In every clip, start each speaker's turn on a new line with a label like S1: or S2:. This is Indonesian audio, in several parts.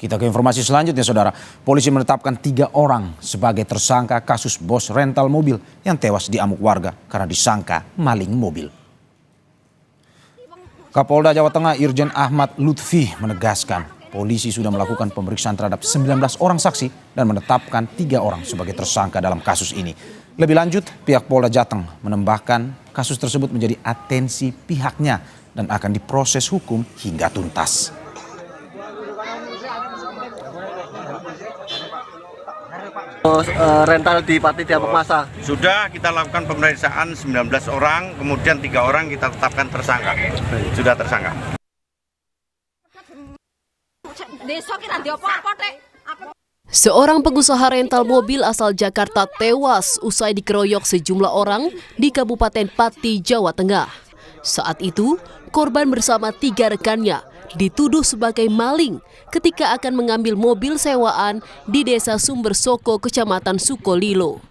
S1: Kita ke informasi selanjutnya, Saudara. Polisi menetapkan 3 orang sebagai tersangka kasus bos rental mobil yang tewas diamuk warga karena disangka maling mobil. Kapolda Jawa Tengah Irjen Ahmad Lutfi menegaskan polisi sudah melakukan pemeriksaan terhadap 19 orang saksi dan menetapkan 3 orang sebagai tersangka dalam kasus ini. Lebih lanjut, pihak Polda Jateng menambahkan kasus tersebut menjadi atensi pihaknya dan akan diproses hukum hingga tuntas.
S2: Rental di Pati Diamuk Masa.
S3: Sudah kita lakukan pemeriksaan 19 orang, kemudian 3 orang kita tetapkan tersangka. Sudah tersangka.
S4: Seorang pengusaha rental mobil asal Jakarta tewas usai dikeroyok sejumlah orang di Kabupaten Pati, Jawa Tengah. Saat itu, korban bersama 3 rekannya dituduh sebagai maling ketika akan mengambil mobil sewaan di Desa Sumber Soko, Kecamatan Sukolilo.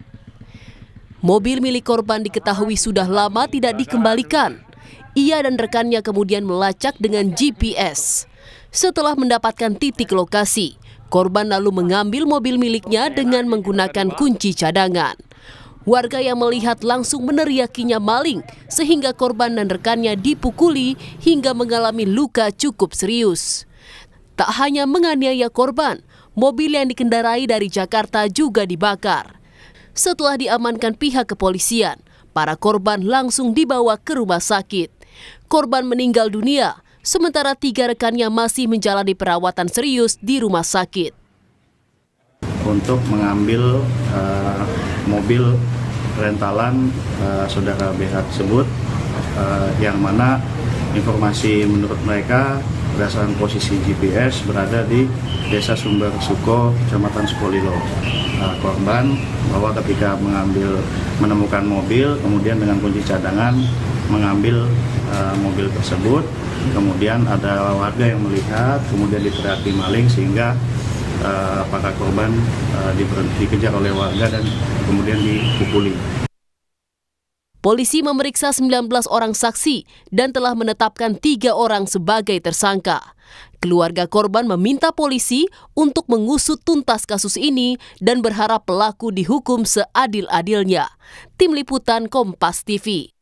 S4: Mobil milik korban diketahui sudah lama tidak dikembalikan. Ia dan rekannya kemudian melacak dengan GPS. Setelah mendapatkan titik lokasi, korban lalu mengambil mobil miliknya dengan menggunakan kunci cadangan. Warga yang melihat langsung meneriakinya maling sehingga korban dan rekannya dipukuli hingga mengalami luka cukup serius. Tak hanya menganiaya korban, mobil yang dikendarai dari Jakarta juga dibakar. Setelah diamankan pihak kepolisian, para korban langsung dibawa ke rumah sakit. Korban meninggal dunia, sementara 3 rekannya masih menjalani perawatan serius di rumah sakit.
S5: Untuk mengambil mobil rentalan saudara BH tersebut, yang mana informasi menurut mereka berdasarkan posisi GPS berada di Desa Sumber Suko, Kecamatan Sukolilo. Korban bahwa ketika menemukan mobil, kemudian dengan kunci cadangan mengambil mobil tersebut, kemudian ada warga yang melihat, kemudian diteriaki maling sehingga para korban dikejar oleh warga dan kemudian dipukuli.
S4: Polisi memeriksa 19 orang saksi dan telah menetapkan 3 orang sebagai tersangka. Keluarga korban meminta polisi untuk mengusut tuntas kasus ini dan berharap pelaku dihukum seadil-adilnya. Tim Liputan Kompas TV.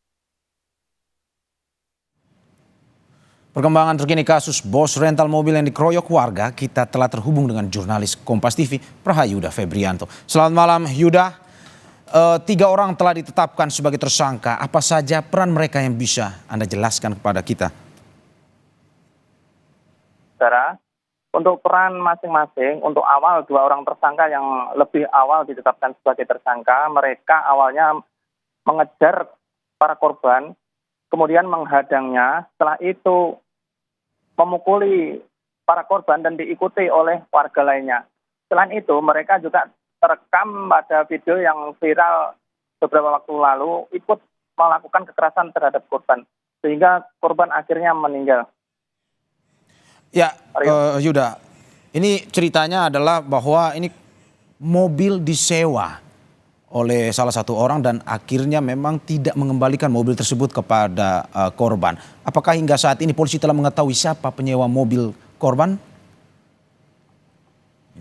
S1: Perkembangan terkini kasus bos rental mobil yang dikeroyok warga, kita telah terhubung dengan jurnalis Kompas TV, Prahayuda Febrianto. Selamat malam, Yuda. 3 orang telah ditetapkan sebagai tersangka. Apa saja peran mereka yang bisa Anda jelaskan kepada kita?
S6: Saudara, untuk peran masing-masing, untuk awal 2 orang tersangka yang lebih awal ditetapkan sebagai tersangka, mereka awalnya mengejar para korban, kemudian menghadangnya, setelah itu memukuli para korban dan diikuti oleh warga lainnya. Selain itu, mereka juga terekam pada video yang viral beberapa waktu lalu ikut melakukan kekerasan terhadap korban, sehingga korban akhirnya meninggal.
S1: Ya, Yuda, ini ceritanya adalah bahwa ini mobil disewa oleh salah satu orang dan akhirnya memang tidak mengembalikan mobil tersebut kepada korban. Apakah hingga saat ini polisi telah mengetahui siapa penyewa mobil korban?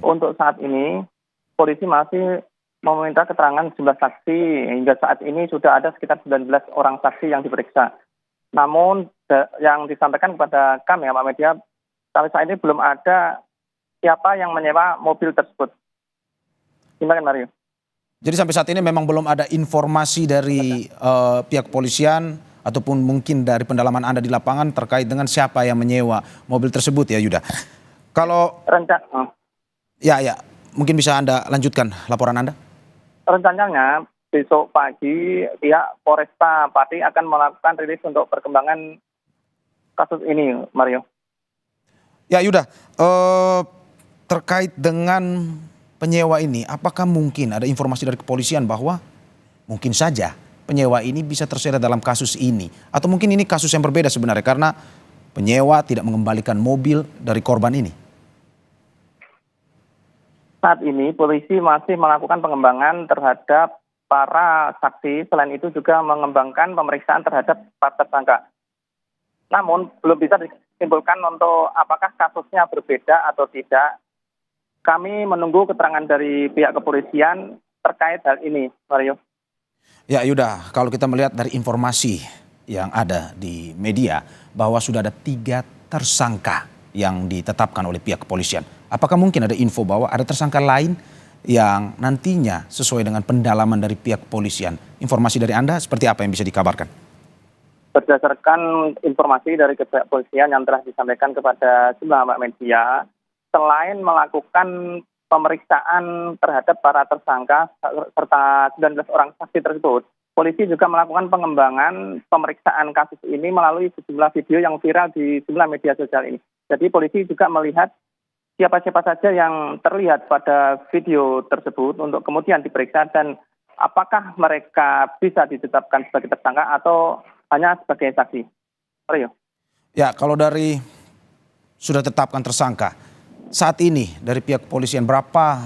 S6: Untuk saat ini, polisi masih meminta keterangan jumlah saksi. Hingga saat ini sudah ada sekitar 19 orang saksi yang diperiksa. Namun yang disampaikan kepada kami, Pak Media, sampai saat ini belum ada siapa yang menyewa mobil tersebut. Gimana Mario?
S1: Jadi sampai saat ini memang belum ada informasi dari pihak kepolisian ataupun mungkin dari pendalaman Anda di lapangan terkait dengan siapa yang menyewa mobil tersebut ya, Yuda. Kalau ya, mungkin bisa Anda lanjutkan laporan Anda.
S6: Rencananya besok pagi pihak Polresta Pati akan melakukan rilis untuk perkembangan kasus ini, Mario.
S1: Ya, Yuda, terkait dengan penyewa ini, apakah mungkin ada informasi dari kepolisian bahwa mungkin saja penyewa ini bisa terseret dalam kasus ini? Atau mungkin ini kasus yang berbeda sebenarnya karena penyewa tidak mengembalikan mobil dari korban ini?
S6: Saat ini polisi masih melakukan pengembangan terhadap para saksi. Selain itu juga mengembangkan pemeriksaan terhadap para tersangka. Namun belum bisa disimpulkan untuk apakah kasusnya berbeda atau tidak. kami menunggu keterangan dari pihak kepolisian terkait hal ini, Mario.
S1: Ya Yuda, kalau kita melihat dari informasi yang ada di media bahwa sudah ada 3 tersangka yang ditetapkan oleh pihak kepolisian. Apakah mungkin ada info bahwa ada tersangka lain yang nantinya sesuai dengan pendalaman dari pihak kepolisian? Informasi dari Anda seperti apa yang bisa dikabarkan?
S6: Berdasarkan informasi dari pihak kepolisian yang telah disampaikan kepada sejumlah awak media, selain melakukan pemeriksaan terhadap para tersangka serta 19 orang saksi tersebut, polisi juga melakukan pengembangan pemeriksaan kasus ini melalui sejumlah video yang viral di sejumlah media sosial ini. Jadi polisi juga melihat siapa-siapa saja yang terlihat pada video tersebut untuk kemudian diperiksa dan apakah mereka bisa ditetapkan sebagai tersangka atau hanya sebagai saksi. Mario.
S1: Ya, kalau dari sudah tetapkan tersangka, saat ini dari pihak kepolisian berapa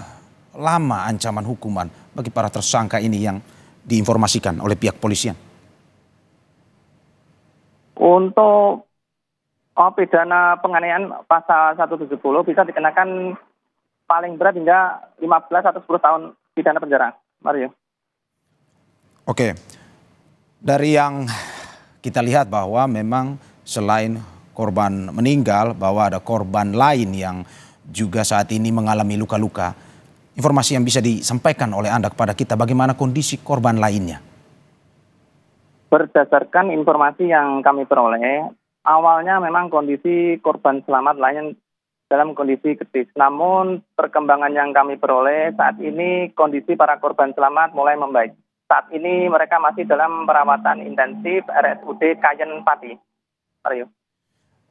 S1: lama ancaman hukuman bagi para tersangka ini yang diinformasikan oleh pihak kepolisian?
S6: Untuk pidana penganiayaan pasal 170 bisa dikenakan paling berat hingga 15 atau 10 tahun pidana penjara. Mario.
S1: Oke, dari yang kita lihat bahwa memang selain korban meninggal, bahwa ada korban lain yang juga saat ini mengalami luka-luka. Informasi yang bisa disampaikan oleh Anda kepada kita, bagaimana kondisi korban lainnya?
S6: Berdasarkan informasi yang kami peroleh, awalnya memang kondisi korban selamat lain dalam kondisi kritis. Namun perkembangan yang kami peroleh saat ini kondisi para korban selamat mulai membaik. Saat ini mereka masih dalam perawatan intensif RSUD Kayen Pati. Mario.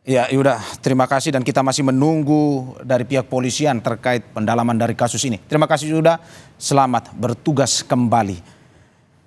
S1: Ya Yuda, terima kasih dan kita masih menunggu dari pihak polisian terkait pendalaman dari kasus ini. Terima kasih Yuda, selamat bertugas kembali.